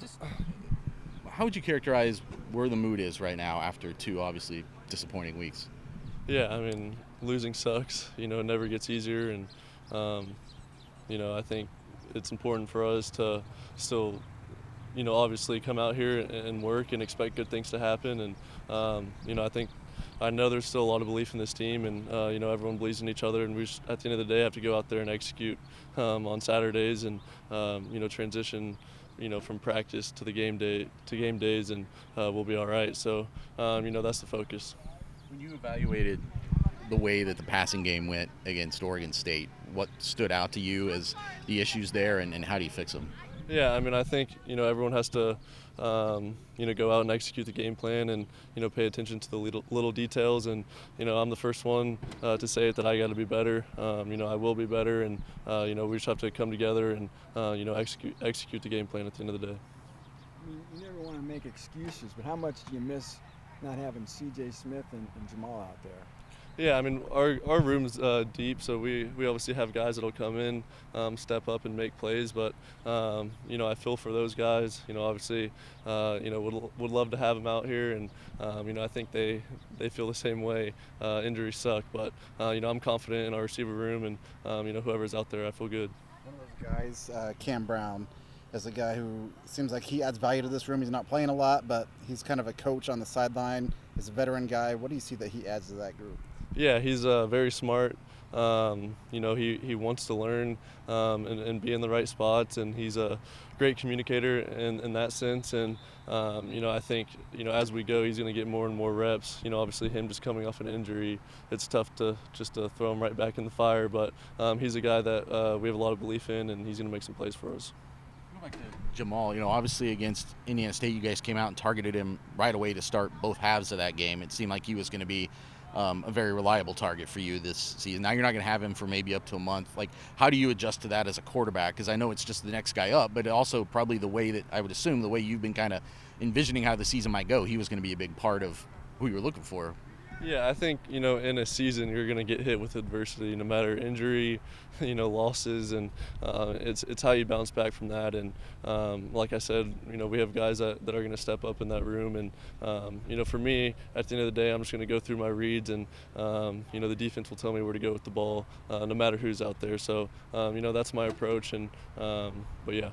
Just how would you characterize where the mood is right now after two obviously disappointing weeks? Yeah, I mean, losing sucks. It never gets easier, and I think it's important for us to still, obviously come out here and work and expect good things to happen. And I know there's still a lot of belief in this team, and everyone believes in each other. And we just, at the end of the day, have to go out there and execute on Saturdays and transition. From practice to the game days, and we'll be all right. So, that's the focus. When you evaluated the way that the passing game went against Oregon State, what stood out to you as the issues there, and how do you fix them? Yeah, I mean, I think everyone has to go out and execute the game plan, and pay attention to the little details. And I'm the first one to say it, that I got to be better. I will be better, and we just have to come together and execute the game plan at the end of the day. I mean, you never want to make excuses, but how much do you miss not having C.J. Smith and Jamal out there? Yeah, I mean, our room's deep, so we obviously have guys that'll come in, step up and make plays. But I feel for those guys. Obviously, would love to have them out here, and I think they feel the same way. Injuries suck, but I'm confident in our receiver room, and whoever's out there, I feel good. One of those guys, Cam Brown, is a guy who seems like he adds value to this room. He's not playing a lot, but he's kind of a coach on the sideline. He's a veteran guy. What do you see that he adds to that group? Yeah, he's very smart. He wants to learn and be in the right spots, and he's a great communicator in that sense. And I think as we go, he's going to get more and more reps. Obviously him just coming off an injury, it's tough to throw him right back in the fire. But he's a guy that we have a lot of belief in, and he's going to make some plays for us. Back to Jamal, obviously against Indiana State, you guys came out and targeted him right away to start both halves of that game. It seemed like he was going to be a very reliable target for you this season. Now you're not going to have him for maybe up to a month. Like, how do you adjust to that as a quarterback? Because I know it's just the next guy up, but also probably the way that I would assume the way you've been kind of envisioning how the season might go, he was going to be a big part of who you were looking for. Yeah, I think, in a season you're going to get hit with adversity, no matter injury, losses, and it's how you bounce back from that. And like I said, we have guys that are going to step up in that room. And, for me, at the end of the day, I'm just going to go through my reads, and, the defense will tell me where to go with the ball, no matter who's out there. So, that's my approach. And but, yeah.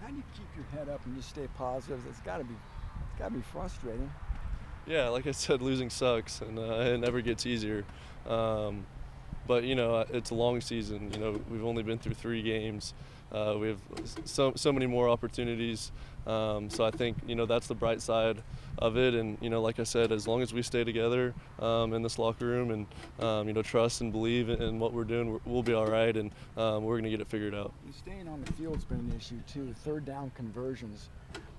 How do you keep your head up and just stay positive? It's got to be frustrating. Yeah, like I said, losing sucks, and it never gets easier. But it's a long season. We've only been through 3 games. We have so many more opportunities. So I think that's the bright side of it. And like I said, as long as we stay together in this locker room, and trust and believe in what we're doing, we'll be all right, and we're going to get it figured out. Staying on the field's been an issue too. Third down conversions.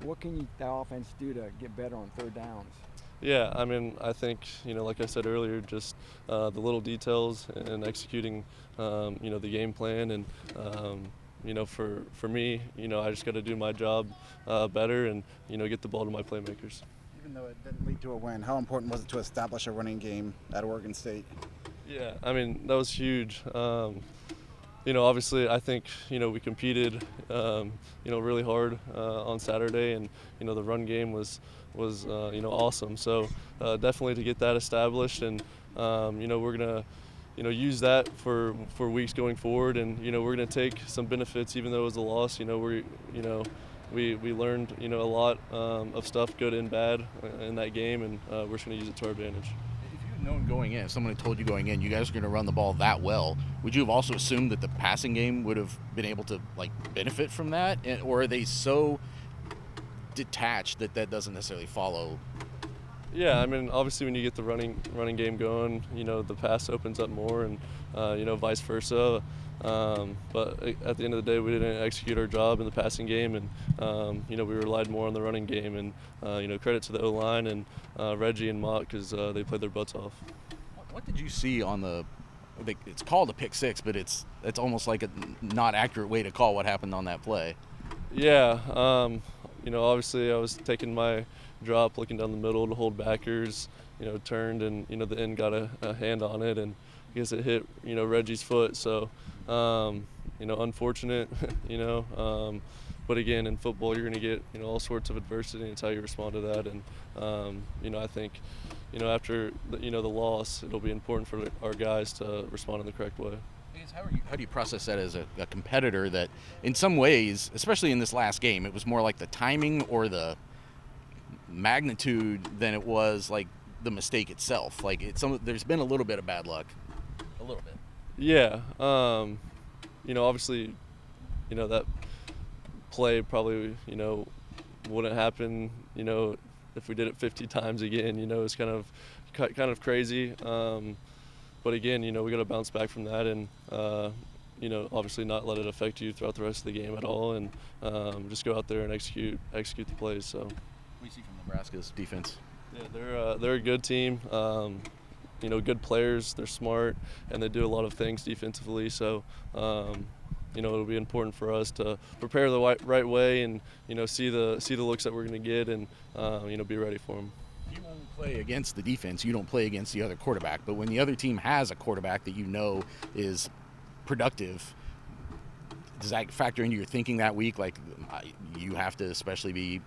What can the offense do to get better on third downs? Yeah, I mean, I think, like I said earlier, just the little details and executing, the game plan. And, for me, I just got to do my job better and, get the ball to my playmakers. Even though it didn't lead to a win, how important was it to establish a running game at Oregon State? Yeah, I mean, that was huge. Obviously, I think, we competed, really hard on Saturday, and, the run game was awesome. So definitely to get that established, and, we're going to, use that for weeks going forward, and, we're going to take some benefits, even though it was a loss. We learned, a lot of stuff, good and bad, in that game, and we're just going to use it to our advantage. Known going in, if someone had told you going in you guys were going to run the ball that well, would you have also assumed that the passing game would have been able to benefit from that? Or are they so detached that doesn't necessarily follow? Yeah, I mean, obviously when you get the running game going, the pass opens up more, and vice versa. But at the end of the day, we didn't execute our job in the passing game, and we relied more on the running game. And credit to the O-line and Reggie and Mott, because they played their butts off. What did you see on the? It's called a pick six, but it's almost like a not accurate way to call what happened on that play. Yeah, obviously I was taking my drop, looking down the middle to hold backers. Turned, and the end got a hand on it, and I guess it hit but again, in football, you're going to get all sorts of adversity, and it's how you respond to that. And I think after the loss, it'll be important for our guys to respond in the correct way. How do you process that as a competitor that in some ways, especially in this last game, it was more like the timing or the magnitude than it was like the mistake itself? Like there's been a little bit of bad luck. A little bit. Yeah. Obviously, that play probably, wouldn't happen, if we did it 50 times again. It's kind of crazy. But again, we got to bounce back from that and, obviously not let it affect you throughout the rest of the game at all, and just go out there and execute the plays. So, what do you see from Nebraska's defense? Yeah, they're a good team. Good players. They're smart, and they do a lot of things defensively. So, it'll be important for us to prepare the right way and see the looks that we're going to get and be ready for them. You only play against the defense. You don't play against the other quarterback. But when the other team has a quarterback that is productive, does that factor into your thinking that week? Like you have to especially be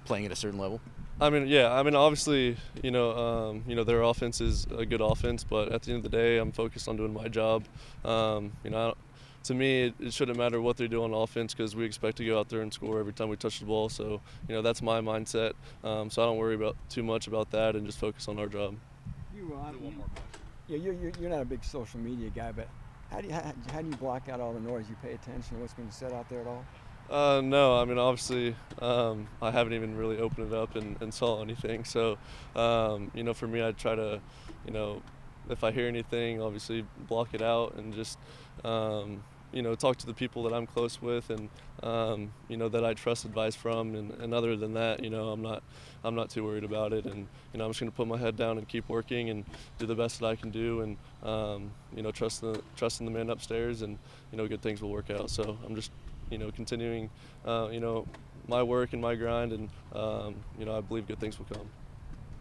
playing at a certain level? Obviously, their offense is a good offense, but at the end of the day, I'm focused on doing my job. To me, it shouldn't matter what they do on offense because we expect to go out there and score every time we touch the ball. So, that's my mindset. So I don't worry too much about that and just focus on our job. You're not a big social media guy, but how do you block out all the noise? You pay attention to what's being said out there at all? No, obviously, I haven't even really opened it up and saw anything. So, for me, I try to, if I hear anything, obviously block it out and just, talk to the people that I'm close with and, that I trust advice from. And other than that, I'm not too worried about it. And, I'm just going to put my head down and keep working and do the best that I can do and, trust in the man upstairs and, good things will work out. So I'm just, continuing, my work and my grind and, I believe good things will come.